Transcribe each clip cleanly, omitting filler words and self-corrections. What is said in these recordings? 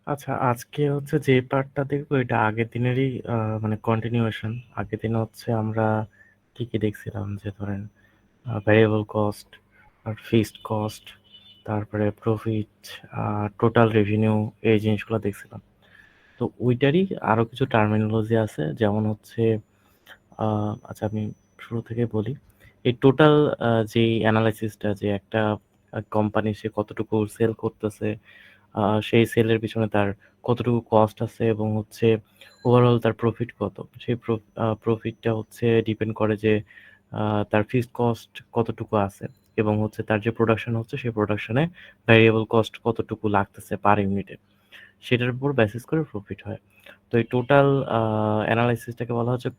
আচ্ছা, আজকে হচ্ছে যে পার্টটা দেখবো এটা আগের দিনেরই মানে কন্টিনিউয়েশন। আগের দিন হচ্ছে আমরা কি কি দেখছিলাম, যে ধরেন ভ্যারিয়েবল কস্ট আর ফিক্সড কস্ট, তারপরে প্রফিট, টোটাল রেভিনিউ, এই জিনিসগুলো দেখছিলাম। তো ওইটারই আরো কিছু টার্মিনোলজি আছে, যেমন হচ্ছে আচ্ছা আমি শুরু থেকে বলি। এই টোটাল যেই অ্যানালাইসিসটা, যে একটা কোম্পানি সে কতটুকু সেল করতেছে, সেই সেলের পিছনে তার কতটুকু কস্ট আছে, এবং হচ্ছে ওভারঅল তার প্রফিট কত, সেই প্রফিটটা হচ্ছে ডিপেন্ড করে যে তার ফিক্সড কস্ট কতটুকু আছে, এবং হচ্ছে তার যে প্রোডাকশন হচ্ছে সেই প্রোডাকশনে ভ্যারিয়েবল কস্ট কতটুকু লাগতেছে পার ইউনিটে, সেটার উপর বেসিস করে প্রফিট হয়। তো এই টোটাল অ্যানালাইসিসটাকে বলা হচ্ছে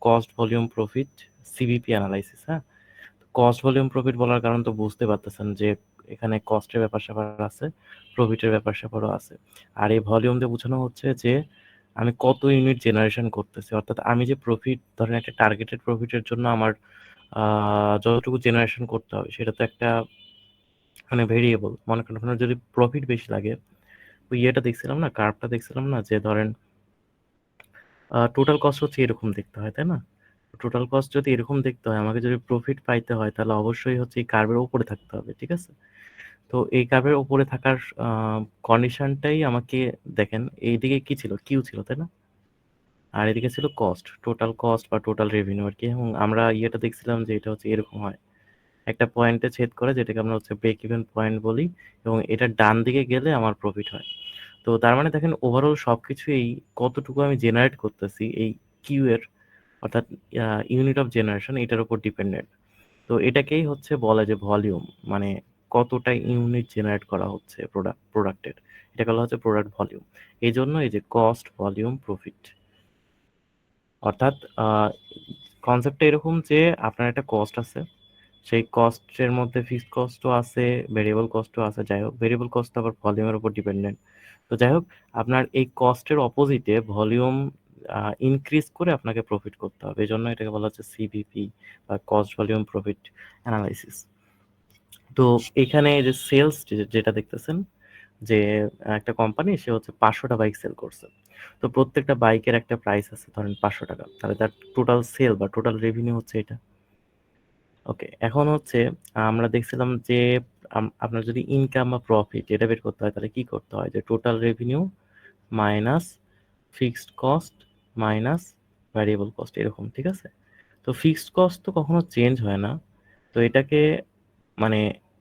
cost volume profit, CVP analysis. হ্যাঁ, কস্ট ভলিউম প্রফিট বলার কারণ তো বুঝতে পারতেছেন যে এখানে কস্টের ব্যাপার স্যাপার আছে, প্রফিটের ব্যাপার স্যাপারও আছে। আর এই ভলিউম দিয়ে বোঝানো হচ্ছে যে আমি কত ইউনিট জেনারেশন করতেছি, অর্থাৎ আমি যে প্রফিট, ধরেন একটা টার্গেটেড প্রফিটের জন্য আমার যতটুকু জেনারেশন করতে হবে সেটা তো একটা মানে ভেরিয়েবল। মনে করেন আপনার যদি প্রফিট বেশি লাগে, ওই ইয়েটা দেখছিলাম না, কার্ভটা দেখছিলাম না, যে ধরেন টোটাল কস্ট হচ্ছে এরকম দেখতে হয়, তাই না? টোটাল কস্ট যদি এরকম দেখতে হয়, আমাকে যদি প্রফিট পাইতে হয়, তাহলে অবশ্যই হচ্ছে এই কার্ভের উপরে থাকতে হবে, ঠিক আছে? তো এই কার্ভের উপরে থাকার কন্ডিশনটাই আমাকে, দেখেন এইদিকে কি ছিল, কিউ ছিল, তাই না? আর এদিকে ছিল কস্ট, টোটাল কস্ট বা টোটাল রেভিনিউ আর কি। এবং আমরা ইয়েটা দেখছিলাম যে এটা হচ্ছে এরকম হয়, একটা পয়েন্টে ছেদ করে, যেটাকে আমরা হচ্ছে ব্রেক ইভেন পয়েন্ট বলি, এবং এটা ডান দিকে গেলে আমার প্রফিট হয়। তো তার মানে দেখেন ওভারঅল সবকিছুই কতটুকু আমি জেনারেট করতেছি এই কিউ এর, অর্থাৎ ইউনিট অফ জেনারেশন, এটার উপর ডিপেন্ডেন্ট। তো এটাকেই হচ্ছে বলে যে ভলিউম, মানে কতটা ইউনিট জেনারেট করা হচ্ছে প্রোডাক্টের, এটাকে বলা হচ্ছে প্রোডাক্ট ভলিউম। এই জন্য এই যে কস্ট ভলিউম প্রফিট, অর্থাৎ কনসেপ্টটা এরকম যে আপনার একটা কস্ট আছে, সেই কস্টের মধ্যে ফিক্সড কস্টও আছে, ভেরিয়েবল কস্টও আছে। যাই হোক, ভেরিয়েবল কস্ট আবার ভলিউমের উপর ডিপেন্ডেন্ট। তো যাই হোক, আপনার এই কস্টের অপোজিটে ভলিউম ইনক্রিজ করে আপনাকে প্রফিট করতে হবে, এই জন্য এটাকে বলা হচ্ছে সিভিপি বা কস্ট ভলিউম প্রফিট অ্যানালাইসিস। তো এখানে যে সেলস যেটা দেখতেছেন, যে একটা কোম্পানি সে হচ্ছে 500টা বাইক সেল করছে। তো প্রত্যেকটা বাইকের একটা প্রাইস আছে, ধরেন 500 টাকা, তাহলে তার টোটাল সেল বা টোটাল রেভিনিউ হচ্ছে এটা। ওকে, এখন হচ্ছে আমরা দেখছিলাম যে আপনার যদি ইনকাম বা প্রফিট এটা বের করতে হয়, তাহলে কি করতে হয়, যে total revenue minus fixed cost minus variable cost, এরকম, ঠিক আছে? তো ফিক্সড কস্ট তো কখনো চেঞ্জ হয় না। তো এটাকে মানে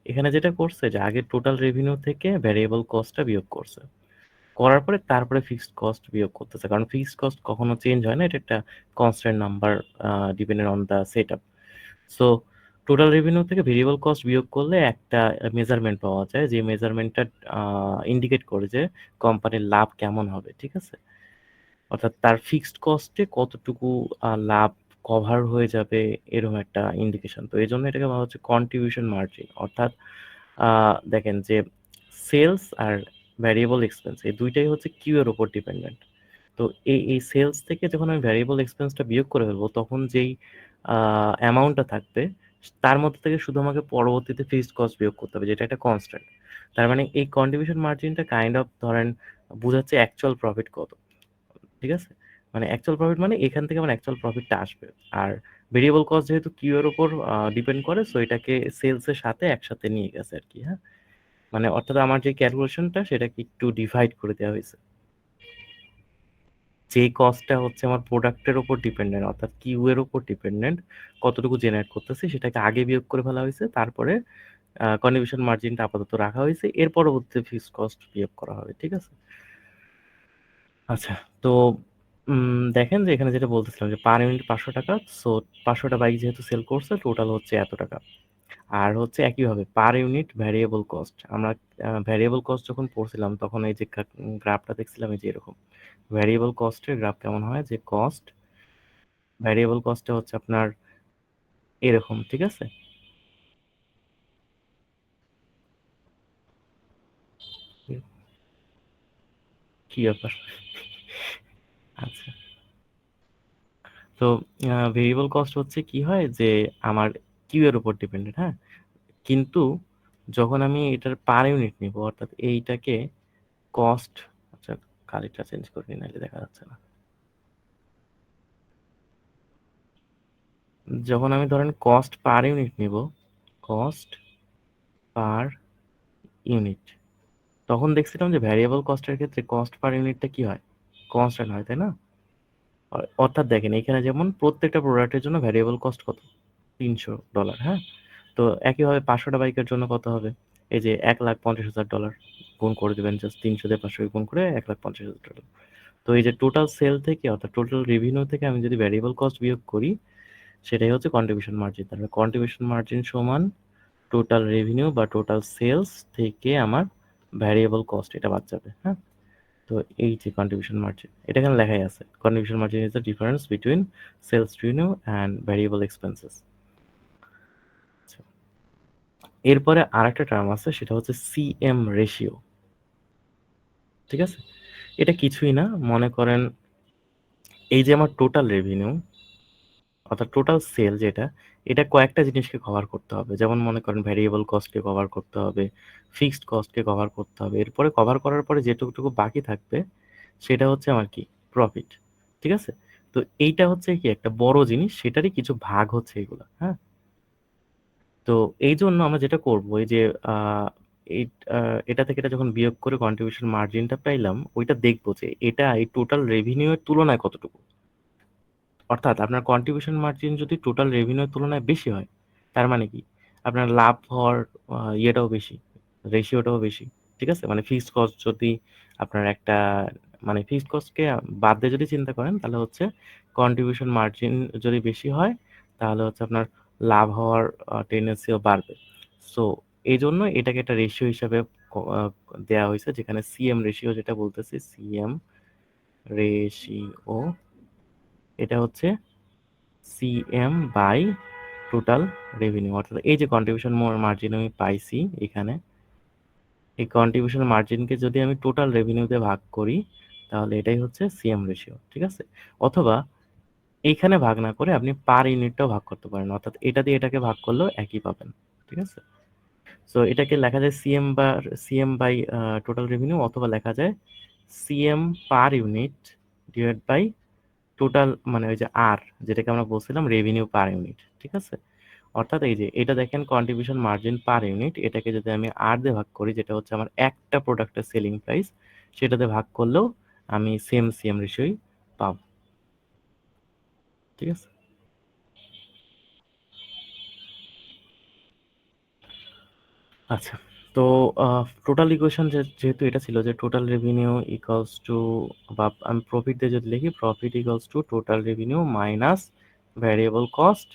এখানে যেটা করছে, যে আগে টোটাল রেভিনিউ থেকে ভ্যারিয়েবল কস্টটা বিয়োগ করছে, করার পরে তারপরে ফিক্সড কস্ট বিয়োগ করতেছে, কারণ ফিক্সড কস্ট কখনো চেঞ্জ হয় না, এটা একটা constant number, dependent on the set up. So total revenue থেকে ভেরিয়েবল কস্ট বিয়োগ করলে একটা মেজারমেন্ট পাওয়া যায়, যে মেজারমেন্টটা ইন্ডিকেট করে যে কোম্পানির লাভ কেমন হবে, ঠিক আছে? অর্থাৎ তার ফিক্সড কস্টে কতটুকু লাভ কভার হয়ে যাবে, এরকম একটা ইন্ডিকেশন। তো এই জন্য এটাকে বলা হচ্ছে কন্ট্রিবিউশন মার্জিন। অর্থাৎ দেখেন যে সেলস আর ভ্যারিয়েবল এক্সপেন্স এই দুইটাই হচ্ছে কিউ এর উপর ডিপেন্ডেন্ট। তো এই সেলস থেকে যখন আমি ভ্যারিয়েবল এক্সপেন্সটা বিয়োগ করে ফেলবো, তখন যেই অ্যামাউন্টটা থাকবে, তার মধ্যে থেকে শুধু আমাকে পরবর্তীতে ফিক্সড কস্ট বিয়োগ করতে হবে, যেটা একটা কনস্ট্যান্ট। তার মানে এই কন্ট্রিবিউশন মার্জিনটা কাইন্ড অফ ধরেন বোঝাচ্ছে অ্যাকচুয়াল প্রফিট কত, ঠিক আছে? মানে অ্যাকচুয়াল প্রফিট মানে এখান থেকে আমার অ্যাকচুয়াল প্রফিটটা আসবে। আর ভেরিয়েবল কস্ট যেহেতু কিউ এর উপর ডিপেন্ড করে, সো এটাকে সেলস এর সাথে একসাথে নিয়ে গেছে আর কি। হ্যাঁ, মানে অর্থাৎ আমার যে ক্যালকুলেশনটা সেটাকে একটু ডিভাইড করে দেওয়া হয়েছে। যে কস্টটা হচ্ছে আমার প্রোডাক্টের উপর ডিপেন্ডেন্ট, অর্থাৎ কিউ এর উপর ডিপেন্ডেন্ট, কতটুকু জেনারেট করতেছি সেটাকে আগে বিয়োগ করে ফেলা হয়েছে, তারপরে কন্ট্রিবিউশন মার্জিনটা আপাতত রাখা হয়েছে, এর পরবর্তীতে ফিক্সড কস্ট বিয়োগ করা হবে, ঠিক আছে? আচ্ছা, তো দেখেন যে এখানে যেটা বলতেছিলাম, যে পার ইউনিট 500 টাকা। সো 500টা বাইক যেহেতু সেল করছে, টোটাল হচ্ছে এত টাকা। আর হচ্ছে একইভাবে পার ইউনিট ভ্যারিয়েবল কস্ট, আমরা ভ্যারিয়েবল কস্ট যখন পড়ছিলাম তখন এই যে গ্রাফটা দেখছিলাম, এই যে এরকম ভ্যারিয়েবল কস্টের গ্রাফ কেমন হয়, যে কস্ট ভ্যারিয়েবল কস্টে হচ্ছে আপনার এরকম, ঠিক আছে? কি ব্যাপার? আচ্ছা, তো ভেরিয়েবল কস্ট হচ্ছে কি হয়, যে আমার কিউ এর উপর ডিপেন্ডেন্ট। হ্যাঁ, কিন্তু যখন আমি এটার পার ইউনিট নিব, অর্থাৎ এইটাকে কস্ট, আচ্ছা কালিটা চেঞ্জ করে নিই, নাহলে দেখা যাচ্ছে না। যখন আমি ধরেন কস্ট পার ইউনিট নিব, কস্ট পার ইউনিট, তখন দেখছিলাম যে ভ্যারিয়েবল কস্টের ক্ষেত্রে কস্ট পার ইউনিটটা কি হয়, কনস্ট্যান্ট হয়, তাই না? অর্থাৎ দেখেন এখানে যেমন প্রত্যেকটা প্রোডাক্টের জন্য ভ্যারিয়েবল কস্ট কত, $300। হ্যাঁ, তো একইভাবে 500টা বাইকের জন্য কত হবে, এই যে $1,50,000 গুণ করে দেবেন, জাস্ট 300 দিয়ে 500 গুণ করে $1,50,000। তো এই যে টোটাল সেল থেকে অর্থাৎ টোটাল রেভিনিউ থেকে আমি যদি ভ্যারিয়েবল কস্ট বিয়োগ করি, সেটাই হচ্ছে কন্ট্রিবিউশন মার্জিন। তাহলে কন্ট্রিবিউশন মার্জিন সমান টোটাল রেভিনিউ বা টোটাল সেলস থেকে আমার ভ্যারিয়েবল কস্ট এটা বাদ যাবে। হ্যাঁ, তো এই যে কন্ট্রিবিউশন মার্জিন, এটা এখানে লেখাই আছে, contribution margin is the difference between sales revenue and variable expenses. এরপরে আরেকটা টার্ম আছে, সেটা হচ্ছে সিএম রেশিও। ঠিক আছে, এটা কিছুই না, মনে করেন এই যে আমার টোটাল রেভিনিউ অর্থাৎ টোটাল সেল যেটা, এটা কয়েকটা জিনিসকে কভার করতে হবে। যেমন মনে করেন ভ্যারিয়েবল কস্টকে কভার করতে হবে, ফিক্সড কস্টকে কভার করতে হবে। এরপরে কভার করার পরে যেটুকু বাকি থাকবে সেটা হচ্ছে আমার কি, প্রফিট। ঠিক আছে, তো এইটা হচ্ছে কি একটা বড় জিনিস, সেটারই কিছু ভাগ হচ্ছে এগুলো। হ্যাঁ, তো এই জন্য আমরা যেটা করবো, এই যে আহ, এই এটা থেকে এটা যখন বিয়োগ করে কন্ট্রিবিউশন মার্জিনটা পাইলাম, ওইটা দেখবো যে এটা এই টোটাল রেভিনিউ এর তুলনায় কতটুকু। অর্থাৎ আপনার কন্ট্রিবিউশন মার্জিন যদি টোটাল রেভিনিউর তুলনায় বেশি হয়, তার মানে কি আপনার লাভ হওয়ার ইয়েটাও বেশি, রেশিওটাও বেশি। ঠিক আছে, মানে ফিক্সড কস্ট যদি আপনার একটা, মানে ফিক্সড কস্টকে বাদ দিয়ে যদি চিন্তা করেন, তাহলে হচ্ছে কন্ট্রিবিউশন মার্জিন যদি বেশি হয়, তাহলে হচ্ছে আপনার লাভ হওয়ার টেন্ডেন্সিও বাড়বে। সো এই জন্য এটাকে একটা রেশিও হিসাবে দেওয়া হয়েছে, যেখানে সিএম রেশিও যেটা বলতেছি, সিএম রেশিও, এটা হচ্ছে সিএম বাই টোটাল রেভিনিউ। অর্থাৎ এই যে কন্ট্রিবিউশন মার্জিন আমি পাইছি এখানে, এই কন্ট্রিবিউশন মার্জিনকে যদি আমি টোটাল রেভিনিউতে ভাগ করি, তাহলে এটাই হচ্ছে সিএম রেশিও। ঠিক আছে, অথবা এইখানে ভাগ না করে আপনি পার ইউনিটটাও ভাগ করতে পারেন, অর্থাৎ এটা দিয়ে এটাকে ভাগ করলেও একই পাবেন। ঠিক আছে, সো এটাকে লেখা যায় সিএম বাই টোটাল রেভিনিউ, অথবা লেখা যায় CM per unit divide by total, মানে ওই যে আর, যেটাকে আমরা বলছিলাম রেভিনিউ পার ইউনিট। ঠিক আছে, অর্থাৎ এই যে এটা দেখেন কন্ট্রিবিউশন মার্জিন পার ইউনিট, এটাকে যদি আমি আর দিয়ে ভাগ করি, যেটা হচ্ছে আমার একটা প্রোডাক্টের সেলিং প্রাইস, সেটাতে ভাগ করলেও আমি সেম সিএম রেশিওই পাবো। ঠিক আছে, আচ্ছা, তো টোটাল ইকুয়েশন যেহেতু এটা ছিল যে টোটাল রেভিনিউ ইকুয়ালস টু, বা আমি প্রফিট দিয়ে যদি লিখি, profit equals to total revenue minus variable cost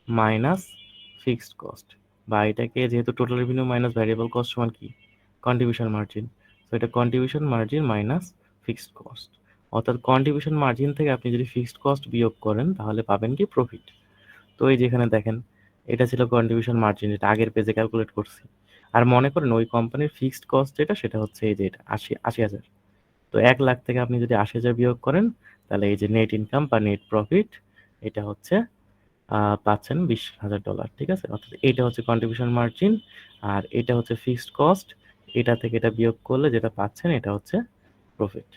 minus fixed cost, বা এটাকে যেহেতু total revenue minus variable cost সমান কি, কন্ট্রিবিউশন মার্জিন, তো এটা contribution margin minus fixed cost. অর্থাৎ কন্ট্রিবিউশন মার্জিন থেকে আপনি যদি ফিক্সড কস্ট বিয়োগ করেন, তাহলে পাবেন কি, প্রফিট। তো এই যেখানে দেখেন, এটা ছিল কন্ট্রিবিউশন মার্জিন, যেটা আগের পেজে ক্যালকুলেট করছি। আর মনে করেন ওই কোম্পানির ফিক্সড কস্ট যেটা, সেটা হচ্ছে এই যে এটা ৮০,০০০। তো ১,০০,০০০ থেকে আপনি যদি ৮০,০০০ বিয়োগ করেন, তাহলে এই যে নেট ইনকাম বা নেট প্রফিট, এটা হচ্ছে পাচ্ছেন $২০,০০০। ঠিক আছে, অর্থাৎ এটা হচ্ছে কন্ট্রিবিউশন মার্জিন, আর এটা হচ্ছে ফিক্সড কস্ট, এটা থেকে এটা বিয়োগ করলে যেটা পাচ্ছেন এটা হচ্ছে প্রফিট।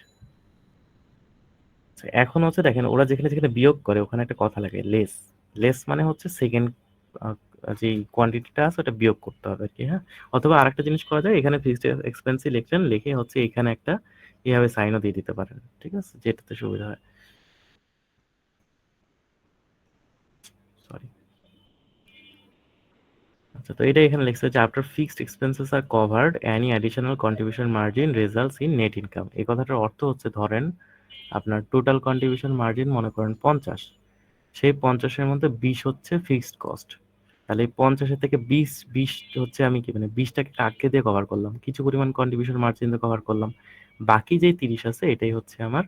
এখন হচ্ছে দেখেন, ওরা যেখানে যেখানে বিয়োগ করে ওখানে একটা কথা লাগে, লেস। লেস মানে হচ্ছে সেকেন্ড যে কোয়ান্টিটিটা আছে ওটা বিয়োগ করতে হবে আর কি। হ্যাঁ, অথবা আরেকটা জিনিস করা যায়, এখানে ফিক্সড এক্সপেন্সই লিখলেন, লিখে হচ্ছে এখানে একটা এভাবে সাইনও দিয়ে দিতে পারেন। ঠিক আছে, যেটাতে সুবিধা হয়। সরি। আচ্ছা, তো এটা এখানে লিখছে যে after fixed expenses are covered any additional contribution margin results in net income. এই কথাটার অর্থ হচ্ছে, ধরেন আপনার টোটাল কন্ট্রিবিউশন মার্জিন মনে করেন 50, সেই 50-এর মধ্যে 20 হচ্ছে ফিক্সড কস্ট, তাহলে এই 50-এর থেকে 20 হচ্ছে আমি কি, মানে 20টাকে কাটকে দিয়ে কভার করলাম, কিছু পরিমাণ কন্ট্রিবিউশন মার্জিন দিয়ে কভার করলাম, বাকি যে 30 আছে এটাই হচ্ছে আমার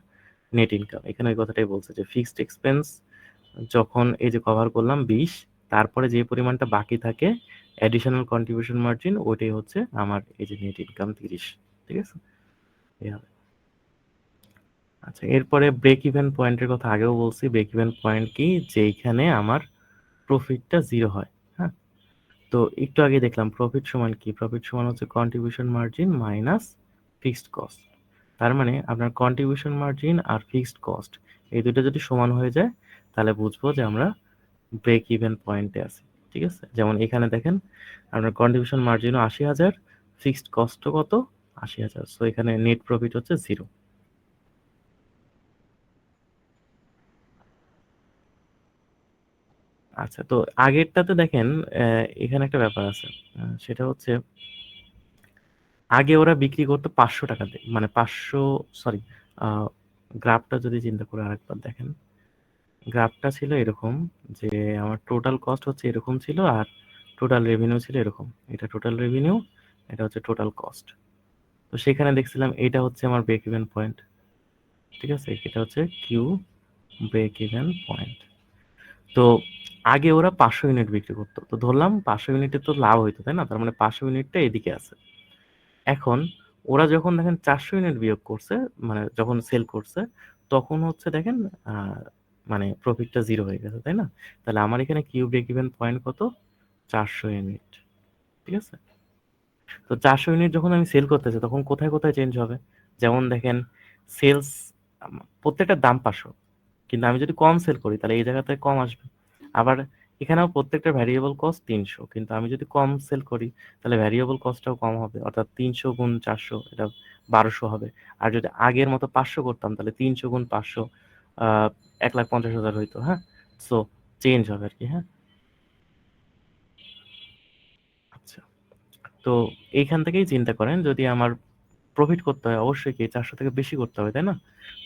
নেট ইনকাম। এখানে ওই কথাটাই বলছে যে ফিক্সড এক্সপেন্স যখন এই যে কভার করলাম 20, তারপরে যে পরিমাণটা বাকি থাকে অ্যাডিশনাল কন্ট্রিবিউশন মার্জিন, ওইটাই হচ্ছে আমার এই যে নেট ইনকাম 30। ঠিক আছে, এই হবে। আচ্ছা, এরপরে ব্রেক ইভেন পয়েন্টের কথা আগেও বলছি, ব্রেক ইভেন পয়েন্ট কি, যেইখানে আমার প্রফিটটা জিরো হয়। হ্যাঁ, তো একটু আগে দেখলাম প্রফিট সমান কি, প্রফিট সমান হচ্ছে contribution margin minus fixed cost. তার মানে আপনার কন্ট্রিবিউশন মার্জিন আর ফিক্সড কস্ট এই দুটো যদি সমান হয়ে যায় তাহলে বুঝবো যে আমরা ব্রেক ইভেন পয়েন্টে আছি। ঠিক আছে, যেমন এখানে দেখেন আপনার কন্ট্রিবিউশন মার্জিনও ৮০,০০০, ফিক্সড কস্টও কত ৮০,০০০, সো এখানে নেট প্রফিট হচ্ছে 0। আচ্ছা, তো আগেরটাতে দেখেন এখানে একটা ব্যাপার আছে, সেটা হচ্ছে আগে ওরা বিক্রি করতো ৫০০ টাকা দিয়ে, মানে ৫০০, সরি, গ্রাফটা যদি চিন্তা করে আরেকবার দেখেন, গ্রাফটা ছিল এরকম যে আমার টোটাল কস্ট হচ্ছে এরকম ছিল আর টোটাল রেভিনিউ ছিল এরকম, এটা টোটাল রেভিনিউ, এটা হচ্ছে টোটাল কস্ট। তো সেখানে দেখছিলাম এটা হচ্ছে আমার ব্রেক ইভেন পয়েন্ট। ঠিক আছে, এটা হচ্ছে কিউ ব্রেক ইভেন পয়েন্ট। তো আগে ওরা ৫০০ ইউনিট বিক্রি করতো, তো ধরলাম ৫০০ ইউনিটে তো লাভ হইতো, তাই না? তার মানে ৫০০ ইউনিটটা এদিকে আছে। এখন ওরা যখন দেখেন ৪০০ ইউনিট বিয়োগ করছে, মানে যখন সেল করছে, তখন হচ্ছে দেখেন মানে প্রফিটটা 0 হয়ে গেছে, তাই না? তাহলে আমার এখানে কিউ ব্রেক ইভেন পয়েন্ট কত? ৪০০ ইউনিট। ঠিক আছে, তো ৪০০ ইউনিট যখন আমি সেল করতেছি তখন কোথায় কোথায় চেঞ্জ হবে? যেমন দেখেন সেলস, প্রত্যেকটার দাম ৫০০, কিন্তু আমি যদি কম সেল করি তাহলে এই জায়গাতে কম আসবে। আবার এখানেও প্রত্যেকটা ভ্যারিয়েবল কস্ট ৩০০, কিন্তু আমি যদি কম সেল করি তাহলে ভ্যারিয়েবল কস্টটাও কম হবে, অর্থাৎ ৩০০ গুণ ৪০০ এটা ১২০০ হবে। আর যদি আগের মতো ৫০০ করতাম তাহলে ৩০০ গুণ ৫০০ ১,৫০,০০০ হইতো। হ্যাঁ, সো চেঞ্জ হবে আর কি। হ্যাঁ, আচ্ছা, তো এইখান থেকেই চিন্তা করেন যদি আমার প্রফিট করতে হয় অবশ্যই কি ৪০০ থেকে বেশি করতে হবে, তাই না?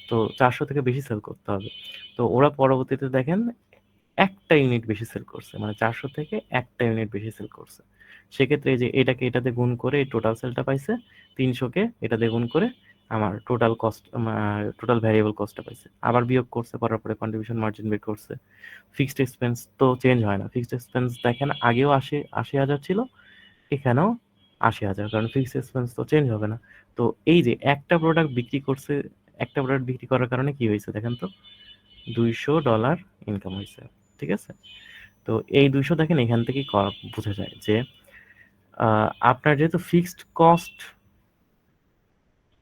তো ৪০০ থেকে বেশি সেল করতে হবে। তো ওরা পরবর্তীতে দেখেন একটা ইউনিট বেশি সেল করছে, মানে ৪০০ থেকে একটা ইউনিট বেশি সেল করছে। সেক্ষেত্রে এই যে এটাকে এটাতে গুণ করে এই টোটাল সেলটা পাইছে, ৩০০কে এটা দিয়ে গুণ করে আমার টোটাল কস্ট, টোটাল ভ্যারিয়েবল কস্টটা পাইছে। আবার বিয়োগ করছে, করার পরে কন্ট্রিবিউশন মার্জিন বের করছে। ফিক্সড এক্সপেন্স তো চেঞ্জ হয় না, ফিক্সড এক্সপেন্স দেখেন আগেও ৮০,০০০ ছিল, এখানেও ৮০,০০০, কারণ ফিক্সড এক্সপেন্স তো চেঞ্জ হবে না। তো এই যে একটা প্রোডাক্ট বিক্রি করছে, একটা প্রোডাক্ট বিক্রি করার কারণে কি হয়েছে দেখেন তো, $২০০ ইনকাম হয়েছে। ঠিক আছে, তো এই ২০০ দেখেন এখান থেকেই বোঝা যায় যে আপনার যেহেতু ফিক্সড কস্ট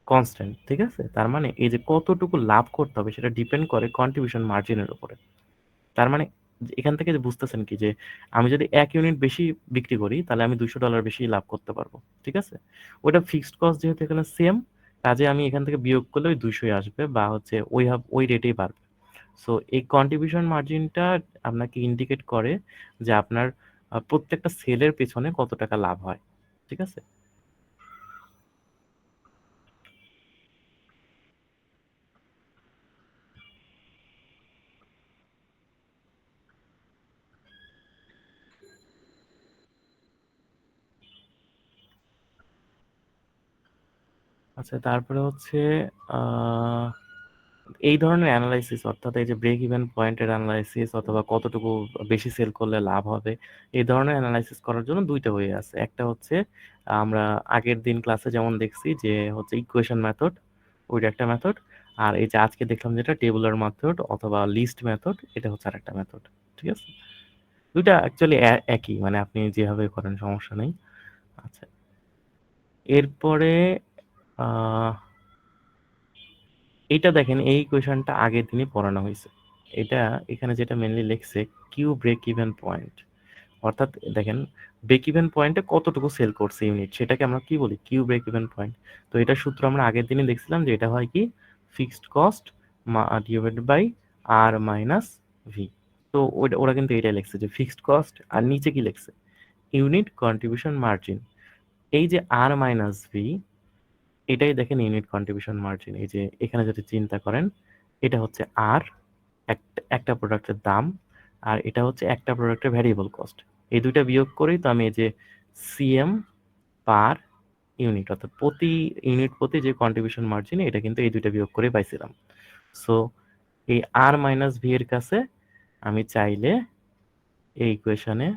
কনস্ট্যান্ট, ঠিক আছে, তার মানে এই যে কতটুকু লাভ করতে হবে সেটা ডিপেন্ড করে কন্ট্রিবিউশন মার্জিনের উপরে। তার মানে এখান থেকে যে বুঝতেছেন কি যে আমি যদি ১ ইউনিট বেশি বিক্রি করি তাহলে আমি $২০০ বেশি লাভ করতে পারবো। ঠিক আছে, ওটা ফিক্সড কস্ট যেহেতু এখানে সেম, কাজে আমি এখান থেকে বিয়োগ করলে ওই ২০০ আসবে, বা হচ্ছে ওই রেটেই বাড়বে। সো এই কন্ট্রিবিউশন মার্জিনটা আপনাকে ইন্ডিকেট করে যে আপনার প্রত্যেকটা সেলের পেছনে কত টাকা লাভ হয়। ঠিক আছে, আচ্ছা, তারপরে হচ্ছে আহ এই ধরনের অ্যানালাইসিস, অর্থাৎ এই যে ব্রেক ইভেন পয়েন্টের অ্যানালাইসিস অথবা কতটুকু বেশি সেল করলে লাভ হবে, এই ধরনের অ্যানালাইসিস করার জন্য দুইটা ওয়ে আছে। একটা হচ্ছে আমরা আগের দিন ক্লাসে যেমন দেখছি যে হচ্ছে ইকুয়েশন মেথড, ওইটা একটা মেথড। আর এই যে আজকে দেখলাম যেটা টেবুলার মেথড অথবা লিস্ট মেথড, এটা হচ্ছে আরেকটা মেথড। ঠিক আছে, দুইটা অ্যাকচুয়ালি একই, মানে আপনি যেভাবে করেন সমস্যা নেই। আচ্ছা, এরপরে আহ এইটা দেখেন, এই কোয়েশনটা আগের দিনই পড়ানো হয়েছে। এটা এখানে যেটা মেনলি লিখছে কিউ ব্রেক ইভেন পয়েন্ট, অর্থাৎ দেখেন ব্রেক ইভেন পয়েন্টে কতটুকু সেল করছে ইউনিট সেটাকে আমরা কি বলি, কিউ ব্রেক ইভেন পয়েন্ট। তো এটা সূত্র আমরা আগের দিনই দেখছিলাম যে এটা হয় কি fixed cost divided by R minus V. তো ওটা ওরা কিন্তু এটাই লিখছে যে ফিক্সড কস্ট, আর নিচে কি লিখছে ইউনিট কন্ট্রিবিউশন মার্জিন। এই যে আর মাইনাস ভি, এটাই দেখেন ইউনিট কন্ট্রিবিউশন মার্জিন। এই যে এখানে যদি চিন্তা করেন, এটা হচ্ছে আর একটা প্রোডাক্টের দাম, আর এটা হচ্ছে একটা প্রোডাক্টের ভ্যারিয়েবল কস্ট। এই দুইটা বিয়োগ করেই তো আমি এই যে সিএম পার ইউনিট, অর্থাৎ প্রতি ইউনিট প্রতি যে কন্ট্রিবিউশন মার্জিন, এটা কিন্তু এই দুইটা বিয়োগ করে পাইছিলাম। সো এই আর মাইনাস ভি এর কাছে আমি চাইলে এই ইকুয়েশনে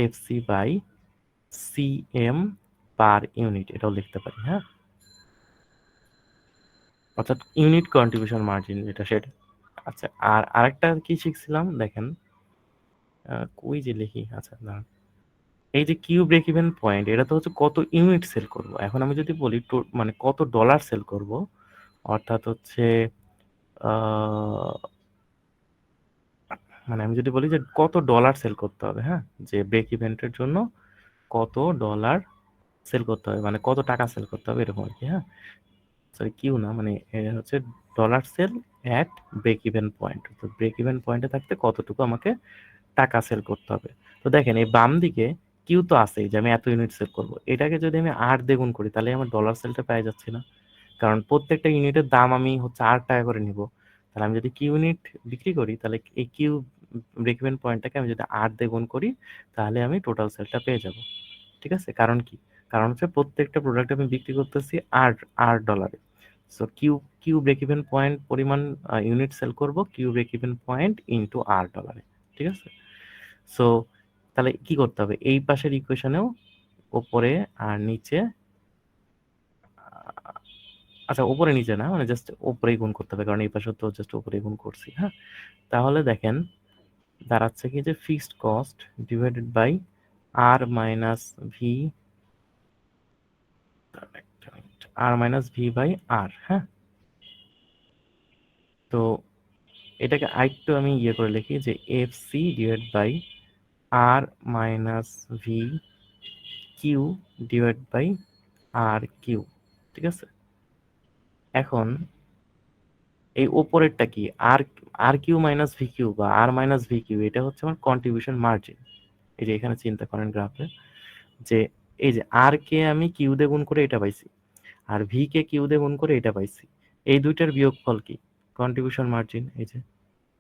FC by CM per unit এটাও লিখতে পারি। হ্যাঁ, অর্থাৎ ইউনিট কন্ট্রিবিউশন মার্জিন যেটা সেটা। আচ্ছা, আর আরেকটা কি শিখছিলাম দেখেন, কই যে লিখি, আচ্ছা না, এই যে কিউ ব্রেক ইভেন পয়েন্ট এটা তো হচ্ছে কত ইউনিট সেল করব। এখন আমি যদি বলি মানে কত ডলার সেল করব, অর্থাৎ হচ্ছে মানে আমি যদি বলি যে কত ডলার সেল করতে হবে, হ্যাঁ, যে ব্রেক ইভেন্টের জন্য কত ডলার সেল করতে হবে, মানে কত টাকা সেল করতে হবে এরকম আর কি। হ্যাঁ, সরি কিউ না, মানে হচ্ছে dollar sale at break even point. তো ব্রেক ইভেন পয়েন্টে থাকতে কতটুকু আমাকে টাকা সেল করতে হবে। তো দেখেন এই বাম দিকে কিউ তো আছেই যে আমি এত ইউনিট সেল করব, এটাকে যদি আমি 8 দ্বিগুণ করি তাহলে আমার ডলার সেলটা পেয়ে যাচ্ছি না, কারণ প্রত্যেকটা ইউনিটের দাম আমি হচ্ছে 8 টাকা করে নিব। তাহলে আমি যদি কিউ ইউনিট বিক্রি করি তাহলে এই কিউ ব্রেক ইভেন পয়েন্টটাকে আমি যদি 8 দিয়ে গুণ করি তাহলে আমি টোটাল সেলটা পেয়ে যাব। ঠিক আছে, কারণ কি, কারণ হচ্ছে প্রত্যেকটা প্রোডাক্ট আমি বিক্রি করতেছি 8 ডলারে। So Q Q break even point পরিমাণ ইউনিট সেল করব Q break even point into 8 ডলারে। ঠিক আছে, সো তাহলে কি করতে হবে, এই পাশের ইকুয়েশনেও ওপরে আর নিচে, আচ্ছা উপরে নিচে না, মানে জাস্ট উপরেই গুণ করতে হবে, কারণ এই পাশে তো জাস্ট উপরেই গুণ করছি। হ্যাঁ, তাহলে দেখেন দাঁড়াচ্ছে কি যে fixed cost divided by R minus v, r minus v by r. হ্যাঁ, তো এটাকে আরেকটু আমি ইয়ে করে লিখি যে f c divide by R minus v q divide by r q. ঠিক আছে, এখন এই ওপরেরটা কি, আর r q minus v q বা আর মাইনাস ভি কিউ, এটা হচ্ছে আমার কন্ট্রিবিউশন মার্জিন। এই যে এখানে চিন্তা করেন গ্রাফে যে এই যে আর কে আমি কিউ দিয়ে গুণ করে এটা পাইছি, আর ভি কে কিউ দিয়ে গুণ করে এটা পাইছি, এই দুইটার বিয়োগফল কি, কন্ট্রিবিউশন মার্জিন। এই যে,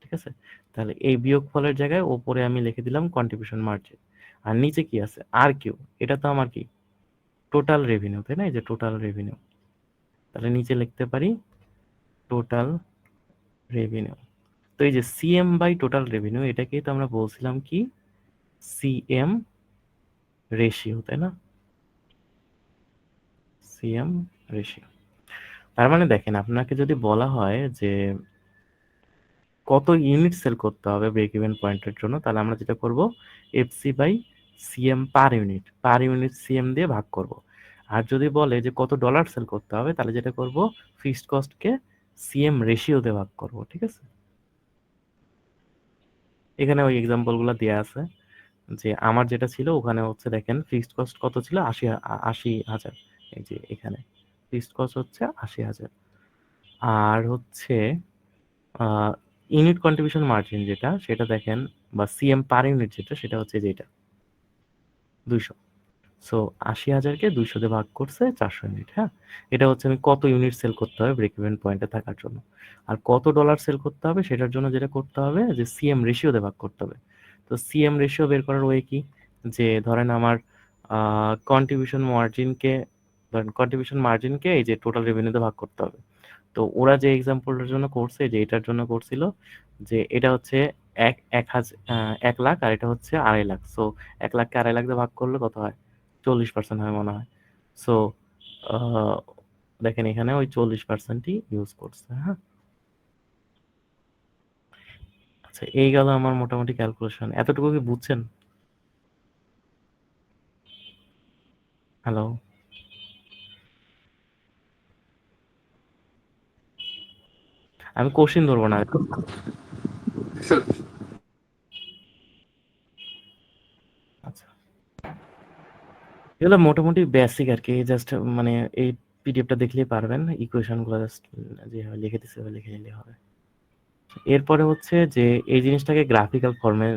ঠিক আছে, তাহলে এই বিয়োগফলের জায়গায় ওপরে আমি লিখে দিলাম কন্ট্রিবিউশন মার্জিন। আর নিচে কি আছে, আর কিউ, এটা তো আমার কি টোটাল রেভিনিউ, তাই না, এই যে টোটাল রেভিনিউ। তাহলে নিচে লিখতে পারি টোটাল রেভিনিউ। তো এই যে সিএম বাই টোটাল রেভিনিউ, এটাকেই তো আমরা বলছিলাম কি সিএম রেশিও, তাই না, সিএম রেশিও। তার মানে দেখেন আপনাকে যদি বলা হয় যে কত ইউনিট সেল করতে হবে ব্রেক ইভেন পয়েন্টের জন্য, তাহলে আমরা যেটা করব FC by CM per unit CM দিয়ে ভাগ করব। আর যদি বলে যে কত ডলার সেল করতে হবে তাহলে যেটা করব ফিক্সড কস্টকে সিএম রেশিও দিয়ে ভাগ করব। ঠিক আছে, এখানে ওই এক্সাম্পলগুলো দেওয়া আছে যে আমার যেটা ছিল ওখানে হচ্ছে দেখেন ফিক্সড কস্ট কত ছিল, ৮০,০০০। এই যে এখানে ফিক্সড কস্ট হচ্ছে ৮০,০০০, আর হচ্ছে ইউনিট কন্ট্রিবিউশন মার্জিন যেটা সেটা দেখেন, বা সিএম পার ইউনিট যেটা সেটা হচ্ছে যেটা 200। সো ৮০,০০০কে 200 দিয়ে ভাগ করছে 400 ইউনিট। হ্যাঁ, এটা হচ্ছে আমি কত ইউনিট সেল করতে হবে ব্রেক ইভেন পয়েন্টে থাকার জন্য। আর কত ডলার সেল করতে হবে সেটার জন্য যেটা করতে হবে যে সিএম রেশিও দিয়ে ভাগ করতে হবে। তো সিএম রেশিও বের করার ওয়ে কি, যে ধরেন আমার কন্ট্রিবিউশন মার্জিনকে এই যে টোটাল রেভিনিউতে ভাগ করতে হবে। তো ওরা যে এক্সাম্পলটার জন্য করছে, যে এটার জন্য করছিল যে এটা হচ্ছে এক এক হাজার 1 লাখ, আর এটা হচ্ছে 2.5 লাখ। সো 1 লাখকে 2.5 লাখ দিয়ে ভাগ করলে কত হয়, 40% হয় মনে হয়। সো দেখেন এখানে ওই 40%ই ইউজ করছে। হ্যাঁ, আচ্ছা এই গেল আমার মোটামুটি ক্যালকুলেশন, এতটুকু কি বুঝছেন? হ্যালো, আমি কোশ্চিন ধরবো না। আচ্ছা, এগুলো মোটামুটি বেসিক আর কি, জাস্ট মানে এই পিডিএফটা দেখলেই পারবেন, ইকুয়েশন গুলো জাস্ট যেভাবে লিখে দিচ্ছে ওভাবে লিখে নিলে হবে। এরপরে হচ্ছে যে এই জিনিসটাকে গ্রাফিক্যাল ফর্মে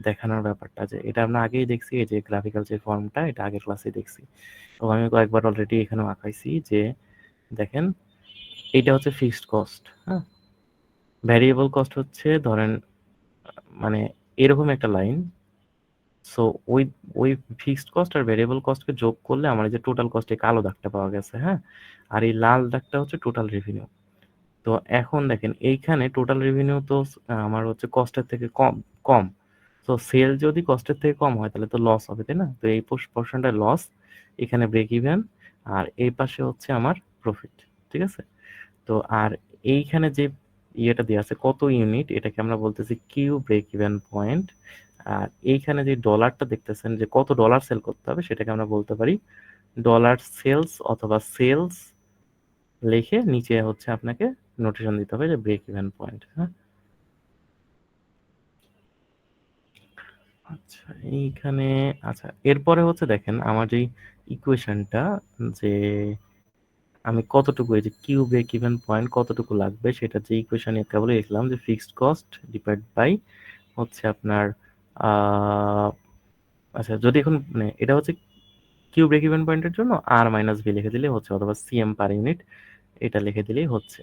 দেখানোর ব্যাপারটা, যে এটা আমরা আগেই দেখছি, এই যে গ্রাফিক্যাল যে ফর্মটা এটা আগের ক্লাসে দেখছি। তো আমি কয়েকবার অলরেডি এখানেও আঁকাইছি যে দেখেন এটা হচ্ছে ফিক্সড কস্ট। হ্যাঁ, ভ্যারিয়েবল কস্ট হচ্ছে ধরেন মানে এরকম একটা লাইন। সো ওই ওই ফিক্সড কস্ট আর ভ্যারিয়েবল কস্টকে যোগ করলে আমার এই যে টোটাল কস্ট, এই কালো দাগটা পাওয়া গেছে। হ্যাঁ, আর এই লাল দাগটা হচ্ছে টোটাল রেভিনিউ। তো এখন দেখেন এইখানে টোটাল রেভিনিউ তো আমার হচ্ছে কস্টের থেকে কম কম। তো সেল যদি কস্টের থেকে কম হয় তাহলে তো লস হবে, তাই না? তো এই পোর্শনটা লস, এখানে ব্রেক ইভেন, আর এই পাশে হচ্ছে আমার প্রফিট। ঠিক আছে, তো আর এইখানে যে ইয়েটা দেওয়া আছে কত ইউনিট, এটাকে আমরা বলতেছি কিউ ব্রেক ইভেন পয়েন্ট। আর এইখানে যে ডলারটা দেখতেছেন যে কত ডলার সেল করতে হবে সেটাকে আমরা বলতে পারি ডলার সেলস অথবা সেলস লিখে নিচে হচ্ছে আপনাকে নোটেশন দিতে হবে যে ব্রেক ইভেন পয়েন্ট। হ্যাঁ, আচ্ছা এইখানে, আচ্ছা এরপরে হচ্ছে দেখেন আমার যেই ইকুয়েশনটা, যে আমি কতটুকু, এই যে কিউ ব্রেক ইভেন পয়েন্ট কতটুকু লাগবে, সেটা যে ইকুয়েশনে কেবল লিখলাম যে ফিক্সড কস্ট ডিভাইড বাই হচ্ছে আপনার আচ্ছা যদি এখন মানে এটা হচ্ছে কিউ ব্রেক ইভেন পয়েন্টের জন্য আর মাইনাস বি লিখে দিলে হচ্ছে, অথবা সিএম পার ইউনিট এটা লিখে দিলেই হচ্ছে।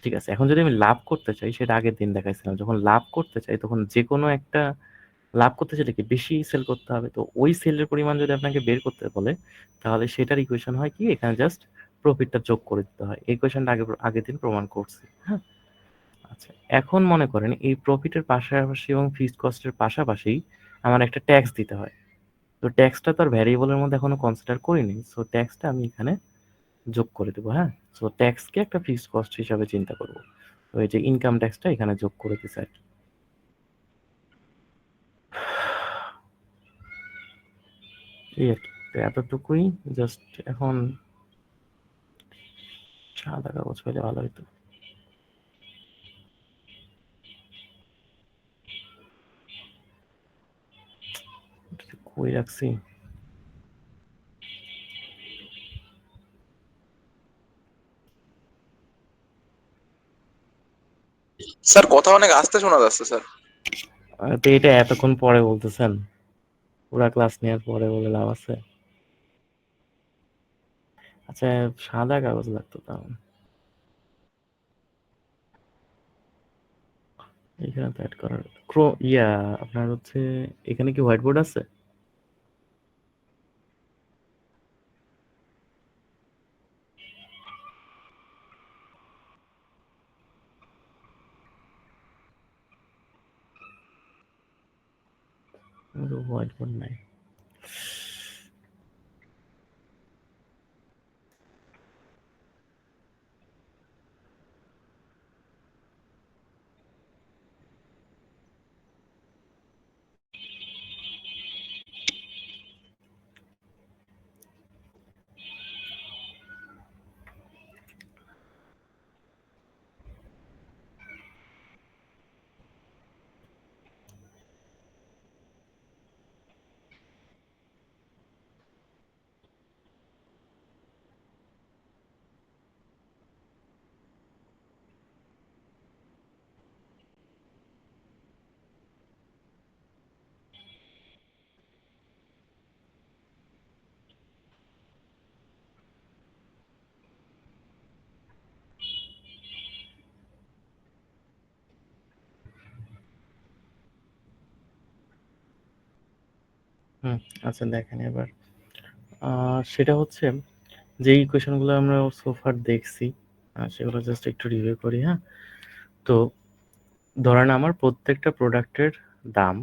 ঠিক আছে, এখন যদি আমি লাভ করতে চাই, সেটা আগের দিন দেখাইছিলাম, যখন লাভ করতে চাই তখন যে কোনো একটা লাভ করতে চাইলে কি বেশি সেল করতে হবে, তো ওই সেলের পরিমাণ যদি আপনাকে বের করতে বলে তাহলে সেটার ইকুয়েশন হয় কি, এখানে জাস্ট প্রফিটটা যোগ করে দিতে হয়। এই ইকুয়েশনটা আগের দিন প্রমাণ করছি। হ্যাঁ, আচ্ছা এখন মনে করেন এই প্রফিটের পাশাপাশি এবং ফিক্সড কস্টের পাশাপাশি আমার একটা ট্যাক্স দিতে হয়। তো ট্যাক্সটা তো আর ভ্যারিয়েবলের মধ্যে এখনো কনসিডার করিনি, সো ট্যাক্সটা আমি এখানে যোগ করে দেবো। হ্যাঁ, সো ট্যাক্সকে একটা ফিক্সড কস্ট হিসাবে চিন্তা করবো। তো এই যে ইনকাম ট্যাক্সটা এখানে যোগ করে দিতে আর কি। এই আর কি, তো এতটুকুই জাস্ট। এখন সাদা কাগজ পেলে ভালো হতো। কই রাখছি? স্যার কথা অনেক আস্তে শোনা যাচ্ছে স্যার। তো এটা এতক্ষণ পরে বলতেছেন, পুরা ক্লাস নেওয়ার পরে বলে লাভ আছে? আচ্ছা, সাদা কাগজ লাগতো তাও। এখানে তো অ্যাড করার আপনার হচ্ছে এখানে কি হোয়াইট বোর্ড আছে? হোয়াইট বোর্ড নাই। হুম, আচ্ছা দেখেন এবার সেটা হচ্ছে যে ইকুয়েশনগুলো আমরা সোফার দেখছি, সেগুলো জাস্ট একটু রিভিউ করি। হ্যাঁ, তো ধরেন আমার প্রত্যেকটা প্রোডাক্টের দাম,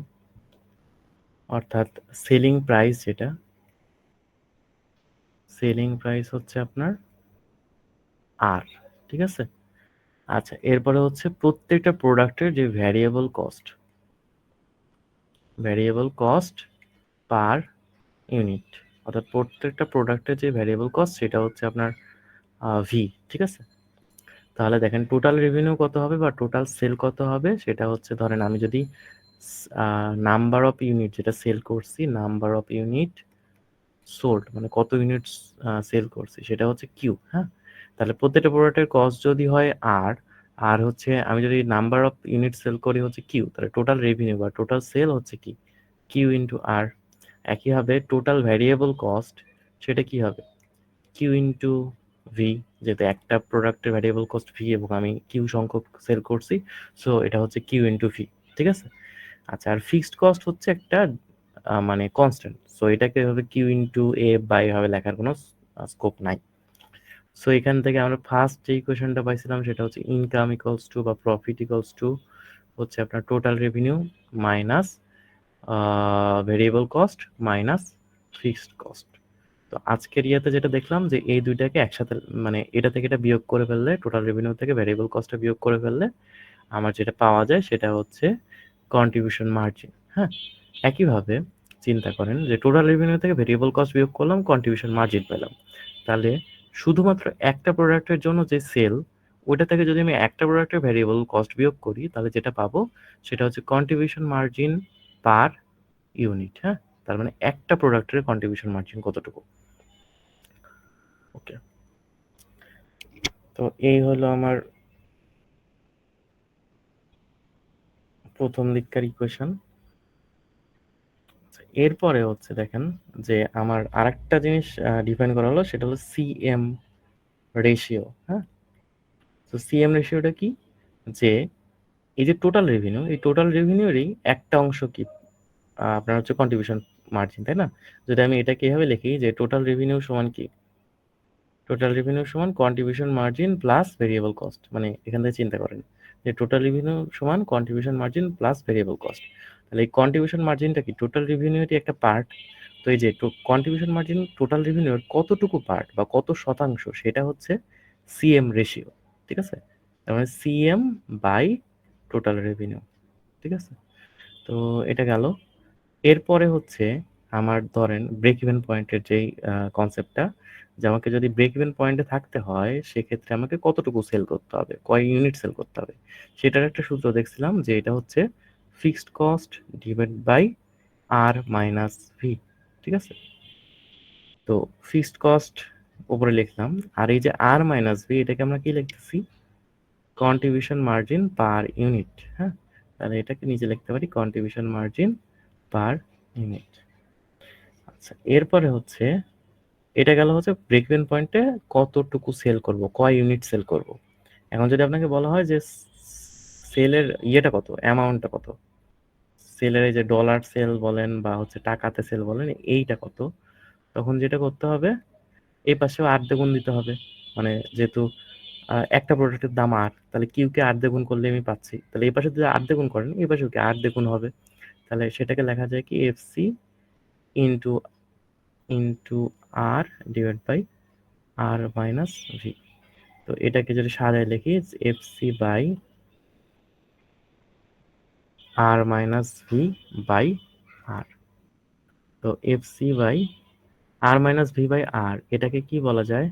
অর্থাৎ সেলিং প্রাইস, যেটা সেলিং প্রাইস হচ্ছে আপনার আর, ঠিক আছে। আচ্ছা এরপরে হচ্ছে প্রত্যেকটা প্রোডাক্টের যে ভ্যারিয়েবল কস্ট পার ইউনিট, অর্থাৎ প্রত্যেকটা প্রোডাক্টের যে ভ্যারিয়েবল কস্ট সেটা হচ্ছে আপনার ভি, ঠিক আছে। তাহলে দেখেন টোটাল রেভিনিউ কত হবে বা টোটাল সেল কত হবে, সেটা হচ্ছে ধরেন আমি যদি নাম্বার অফ ইউনিট যেটা সেল করছি, নাম্বার অফ ইউনিট সোল্ড মানে কত ইউনিট সেল করছি, সেটা হচ্ছে কিউ। হ্যাঁ, তাহলে প্রত্যেকটা প্রোডাক্টের কস্ট যদি হয় আর, আর হচ্ছে আমি যদি নাম্বার অফ ইউনিট সেল করি হচ্ছে কিউ, তাহলে টোটাল রেভিনিউ বা টোটাল সেল হচ্ছে কি, কিউ ইন্টু আর। একইভাবে টোটাল ভ্যারিয়েবল কস্ট সেটা কি হবে, কিউ ইন্টু ভি, যেহেতু একটা প্রোডাক্টের ভ্যারিয়েবল কস্ট ভি এবং আমি কিউ সংখ্যক সেল করছি, সো এটা হচ্ছে কিউ ইন্টু ভি, ঠিক আছে। আচ্ছা আর ফিক্সড কস্ট হচ্ছে একটা মানে কনস্ট্যান্ট, সো এটাকে এভাবে কিউ ইন্টু এ বা এভাবে লেখার কোনো স্কোপ নাই। সো এখান থেকে আমরা ফার্স্ট যে ইকুয়েশনটা পাইছিলাম সেটা হচ্ছে ইনকাম ইকুয়ালস টু বা প্রফিট ইকুয়ালস টু হচ্ছে আপনার total revenue minus variable cost minus fixed cost. তো আজকের ইয়েতে যেটা দেখলাম যে এই দুইটাকে একসাথে মানে এটা থেকে এটা বিয়োগ করে ফেললে, টোটাল রেভিনিউ থেকে ভেরিয়েবল কস্টটা বিয়োগ করে ফেললে আমার যেটা পাওয়া যায় সেটা হচ্ছে কন্ট্রিবিউশন মার্জিন। হ্যাঁ, একইভাবে চিন্তা করেন যে টোটাল রেভিনিউ থেকে ভেরিয়েবল কস্ট বিয়োগ করলাম, কন্ট্রিবিউশন মার্জিন পেলাম, তাহলে শুধুমাত্র একটা প্রোডাক্টের জন্য যে সেল, ওটা থেকে যদি আমি একটা প্রোডাক্টের ভ্যারিয়েবল কস্ট বিয়োগ করি, তাহলে যেটা পাবো সেটা হচ্ছে কন্ট্রিবিউশন মার্জিন পার ইউনিট। হ্যাঁ, তার মানে একটা প্রোডাক্টের কন্ট্রিবিউশন মার্জিন কতটুকু। ওকে, তো এই হলো আমার প্রথম দিককার ইকুয়েশন। এরপরে হচ্ছে দেখেন যে আমার আরেকটা জিনিস ডিফাইন করা হলো, সেটা হলো সিএম রেশিও। হ্যাঁ, তো সিএম রেশিওটা কি, যে এই যে টোটাল রেভিনিউ, এই টোটাল রেভিনিউরই একটা অংশ কি আপনার হচ্ছে কন্ট্রিবিউশন মার্জিন, তাই না? যদি আমি এটাকে এভাবে লিখি যে টোটাল রেভিনিউ সমান কি, টোটাল রেভিনিউ সমান contribution margin plus variable cost. মানে এখান থেকে চিন্তা করেন যে টোটাল রেভিনিউ সমান contribution margin plus variable cost. তাহলে এই কন্ট্রিবিউশন মার্জিনটা কি, টোটাল রেভিনিউটি একটা পার্ট। তো এই যে কন্ট্রিবিউশন মার্জিন টোটাল রেভিনিউর কতটুকু পার্ট বা কত শতাংশ, সেটা হচ্ছে সিএম রেশিও। ঠিক আছে, তার মানে সিএম বাই টোটাল রেভিনিউ। ঠিক আছে, তো এটা গেল। এরপরে হচ্ছে আমার ধরেন ব্রেক ইভেন পয়েন্টের যেই কনসেপ্টটা, যে আমাকে যদি ব্রেক ইভেন পয়েন্টে থাকতে হয়, সেক্ষেত্রে আমাকে কতটুকু সেল করতে হবে, কয় ইউনিট সেল করতে হবে, সেটার একটা সূত্র দেখছিলাম, যে এটা হচ্ছে fixed cost divide by R minus V. ঠিক আছে, তো ফিক্সড কস্ট উপরে লিখলাম, আর এই যে আর মাইনাস ভি, এটাকে আমরা কি লিখতেছি, কন্ট্রিবিউশন মার্জিন পার ইউনিট। হ্যাঁ, তাহলে এটাকে নিচে লিখতে পারি কন্ট্রিবিউশন মার্জিন পার ইউনিট। আচ্ছা, এরপরে হচ্ছে এটা গেল হচ্ছে ব্রেক ইভেন পয়েন্টে কতটুকু সেল করব, কয় ইউনিট সেল করব। এখন যদি আপনাকে বলা হয় যে সেলের ইয়েটা কত, অ্যামাউন্টটা কত, সেলের এই যে ডলার সেল বলেন বা হচ্ছে টাকাতে সেল বলেন, এইটা কত, তখন যেটা করতে হবে, এই পাশেও ৮ দ্বিগুণ দিতে হবে। মানে যেহেতু একটা প্রোডাক্টের দাম ৮, তাহলে কিউকে ৮ দ্বিগুণ করলে আমি পাচ্ছি, তাহলে এই পাশে যদি ৮ দ্বিগুণ করেন, এই পাশেও কি ৮ দ্বিগুণ হবে। তাহলে সেটাকে লেখা যায় কি FC into into r divide by R minus V. তো এটাকে যদি সাজায় লিখি, FC by R minus v by r. তো FC by R minus v by r, এটাকে কি বলা যায়,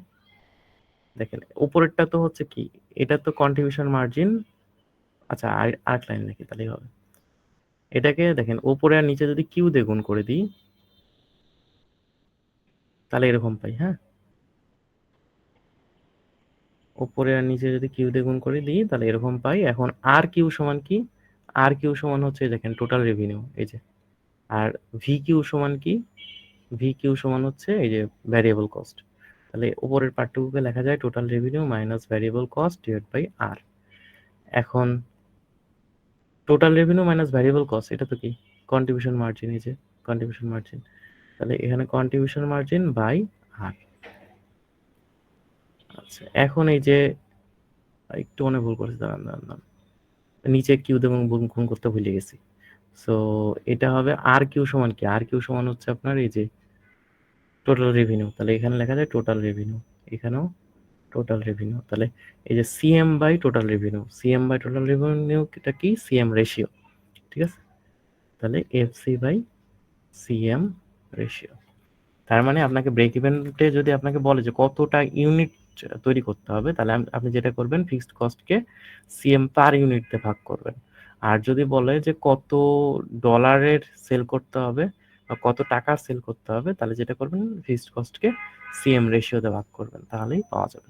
দেখেন উপরেরটা তো হচ্ছে কি, এটা তো কন্ট্রিবিউশন মার্জিন। আচ্ছা, আরেক লাইন লিখি তাহলেই হবে। এটাকে দেখেন উপরে আর নিচে যদি কিউ দিয়ে গুণ করে দিই, তাহলে এরকম পাই। হ্যাঁ, উপরে আর নিচে যদি কিউ দিয়ে গুণ করে দিই, তাহলে এরকম পাই। এখন আর কিউ সমান কি, আর কিউ সমান হচ্ছে দেখেন টোটাল রেভিনিউ, এই যে। আর ভি কিউ সমান কি, ভি কিউ সমান হচ্ছে এই যে ভ্যারিয়েবল কস্ট। তাহলে উপরের পার্টটুকুকে লেখা যায় total revenue minus variable cost divide by r. এখন total revenue minus variable cost, এটা তো কি কন্ট্রিবিউশন মার্জিন, এই যে কন্ট্রিবিউশন মার্জিন। তাহলে এখানে কন্ট্রিবিউশন মার্জিন বাই আর। আচ্ছা, এখন এই যে একটু মনে ভুল করেছি, দাঁড়ান দাঁড়ান দাঁড়ান, নিচে কিউ দিয়ে গুণ করতে ভুলে গেছি। সো এটা হবে আর কিউ সমান কি, আর কিউ সমান হচ্ছে আপনার এই যে টোটাল রেভিনিউ। তাহলে এখানে লেখা যায় টোটাল রেভিনিউ, এখানেও টোটাল রেভিনিউ। তাহলে এই যে CM by total revenue, CM by total revenue এটা কি, সিএম রেশিও। ঠিক আছে, তাহলে এফসি বাই সিএম রেশিও। তার মানে আপনাকে ব্রেক ইভেন্টে যদি আপনাকে বলে যে কতটা ইউনিট তৈরি করতে হবে, তাহলে আপনি যেটা করবেন, ফিক্সড কস্টকে সিএম পার ইউনিটতে ভাগ করবেন। আর যদি বলে যে কত ডলারের সেল করতে হবে বা কত টাকার সেল করতে হবে, তাহলে যেটা করবেন, ফিক্সড কস্টকে সিএম রেশিওতে ভাগ করবেন, তাহলেই পাওয়া যাবে।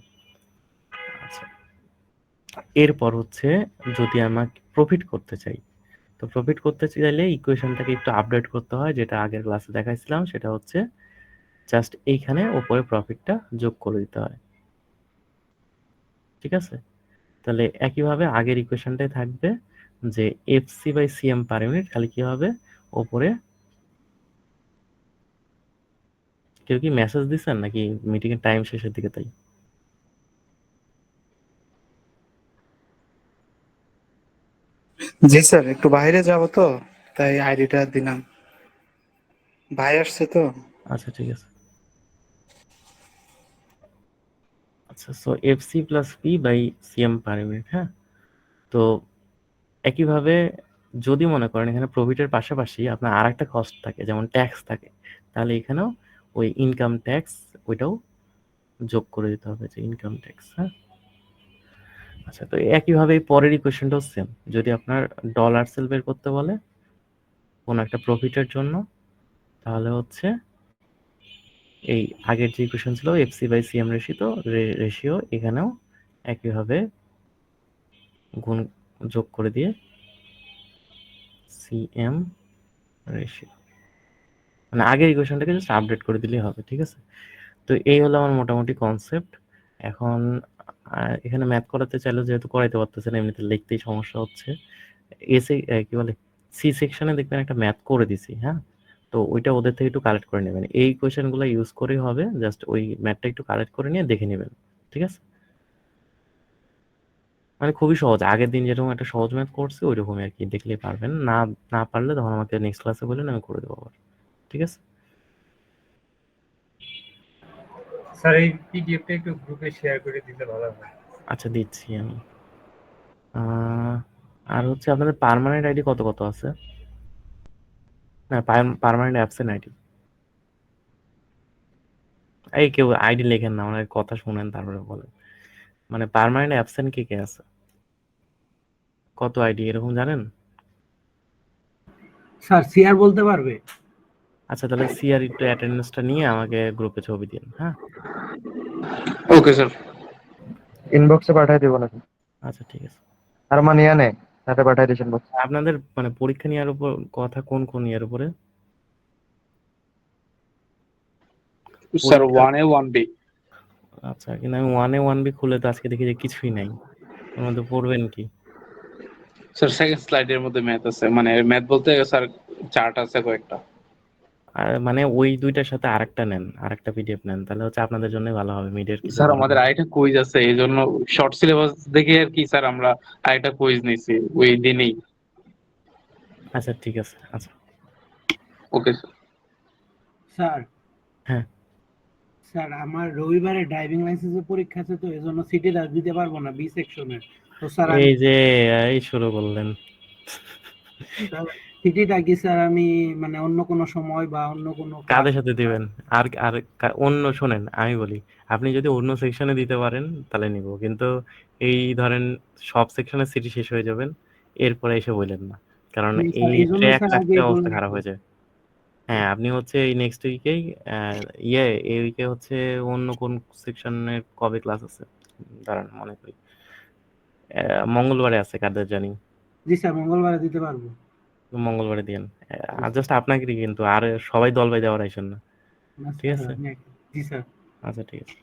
আচ্ছা, এরপর হচ্ছে যদি আমাকে প্রফিট করতে চাই, তো প্রফিট করতে চাইলে ইকুয়েশনটাকে একটু আপডেট করতে হয়, যেটা আগের ক্লাসে দেখাইছিলাম, সেটা হচ্ছে জাস্ট এইখানে উপরে প্রফিটটা যোগ করে দিতে হয়। ঠিক আছে, তাহলে একইভাবে আগের ইকুয়েশনটাই থাকবে, যে FC by CM per unit, খালি কি হবে ওপরে। কেউ কি মেসেজ দিচ্ছেন নাকি মিটিং এর টাইম শেষের দিকে, তাই? জি স্যার, একটু বাইরে যাব তো, তাই আইডিটা দিলাম। ভাই আসছে তো। আচ্ছা, ঠিক আছে। আচ্ছা, so FC plus P by CM per unit. হ্যাঁ, তো একইভাবে যদি মনে করেন এখানে প্রফিটের পাশাপাশি আপনার আর একটা কস্ট থাকে, যেমন ট্যাক্স থাকে, তাহলে এখানেও ওই ইনকাম ট্যাক্স ওইটাও যোগ করে দিতে হবে যে ইনকাম ট্যাক্স। হ্যাঁ, আচ্ছা, তো একইভাবে পরেরই কোয়েশ্চেনটাও সেম। যদি আপনার ডলার সেল বের করতে বলে কোনো একটা প্রফিটের জন্য, তাহলে হচ্ছে এই আগের যে ইকুয়েশন ছিল এফসি বাই সিএম রেশিও, এখানেও একইভাবে গুণ যোগ করে দিয়ে সিএম রেশিও, মানে আগের ইকুয়েশনটাকে জাস্ট আপডেট করে দিলেই হবে। ঠিক আছে, তো এই হলো আমার মোটামুটি কনসেপ্ট। এখন এখানে ম্যাথ করাতে চাইলে যেহেতু করাইতে পারতেছেন, এমনিতে লিখতেই সমস্যা হচ্ছে। এসে কি বলে সি সেকশনে দেখবেন একটা ম্যাথ করে দিছি। হ্যাঁ, তো ওইটা ওদের থেকে একটু কালেক্ট করে নেবেন। এই কোয়েশ্চেনগুলো ইউজ করেই হবে, জাস্ট ওই ম্যাথটা একটু কালেক্ট করে নিয়ে দেখে নেবেন। ঠিক আছে, মানে খুবই সহজ। আগের দিন যেরকম একটা সহজ ম্যাথ করছি ওইরকমই আর কি, দেখলেই পারবেন। না না পারলে তখন আমাকে নেক্সট ক্লাসে বললেন, আমি করে দেবো আবার। ঠিক আছে স্যার, এই পিডিএফটা একটু গ্রুপে শেয়ার করে দিলে ভালো হয়। আচ্ছা, দিচ্ছি আমি। আর হচ্ছে আপনাদের পার্মানেন্ট আইডি কত কত আছে? না, পার্মানেন্ট অ্যাবসেন্ট আইডি। এই কেউ আইডি লেখেন না, আমার কথা শুনেন তারপরে বলেন। মানে পার্মানেন্ট অ্যাবসেন্ট কে কে আছে, কত আইডি এরকম জানেন? স্যার সিআর বলতে পারবে? আচ্ছা, তাহলে সিআর একটু অ্যাটেন্ডেন্সটা নিয়ে আমাকে গ্রুপে ছবি দিন। হ্যাঁ, ওকে স্যার। ইনবক্সে পাঠিয়ে দিব নাকি? আচ্ছা ঠিক আছে। আর মানে ইয়া নেই, সাথে পাঠিয়ে দিয়েছেন বক্স। আপনাদের মানে পরীক্ষা নেওয়ার উপর কথা, কোন কোন ইয়ার উপরে? স্যার পরীক্ষা- 1A 1B। আচ্ছা, কিন্তু আমি 1A 1B খুলে তো আজকে দেখি যে কিছুই নাই। ওর মধ্যে পড়বেন কি? স্যার সেকেন্ড স্লাইডের মধ্যে ম্যাথ আছে, মানে ম্যাথ বলতে স্যার চার্ট আছে কয়েকটা। আর মানে ওই দুইটার সাথে আরেকটা নেন, আরেকটা পিডিএফ নেন, তাহলে হচ্ছে আপনাদের জন্য ভালো হবে। মিডিয়ার কিছু স্যার আমাদের আরেকটা কুইজ আছে, এই জন্য শর্ট সিলেবাস দেখে আর কি স্যার আমরা আরেকটা কুইজ নিছি ওই দিনেই। আচ্ছা ঠিক আছে। আচ্ছা ওকে স্যার। স্যার হ্যাঁ, স্যার আমার রবিবারে ড্রাইভিং লাইসেন্সের পরীক্ষা আছে, তো এজন্য সিটিটা দিতে পারবো না বি সেকশনের। তো স্যার আমি এই যে এই শুরু করলেন। সিটিটা কি স্যার আমি মানে অন্য কোনো সময় বা অন্য কোনো কাদের সাথে দিবেন? আর আর অন্য শোনেন, আমি বলি, আপনি যদি অন্য সেকশনে দিতে পারেন তাহলে নিব, কিন্তু এই ধরেন সব সেকশনে সিটি শেষ হয়ে যাবেন, এরপরে এসে বললেন না, কারণ স্যার এই এই জন্য ট্র্যাক স্যার রাখতে আগেই অবস্থা বললাম। খারাপ হয়ে যায়। হ্যাঁ, আপনি হচ্ছে এই নেক্সট উইকেই এই উইকে হচ্ছে অন্য কোন সেকশনের কবে ক্লাস আছে দাঁড়ান মনে করি। মঙ্গলবারে আছে কাদের জানি। জি স্যার মঙ্গলবারে দিতে পারবো। মঙ্গলবারে দিয়েন। আর জাস্ট আপনাকে কিন্তু, আর সবাই দল বাই দেওয়ার আইসেন না। না ঠিক স্যার আছে, জি স্যার। আচ্ছা ঠিক আছে।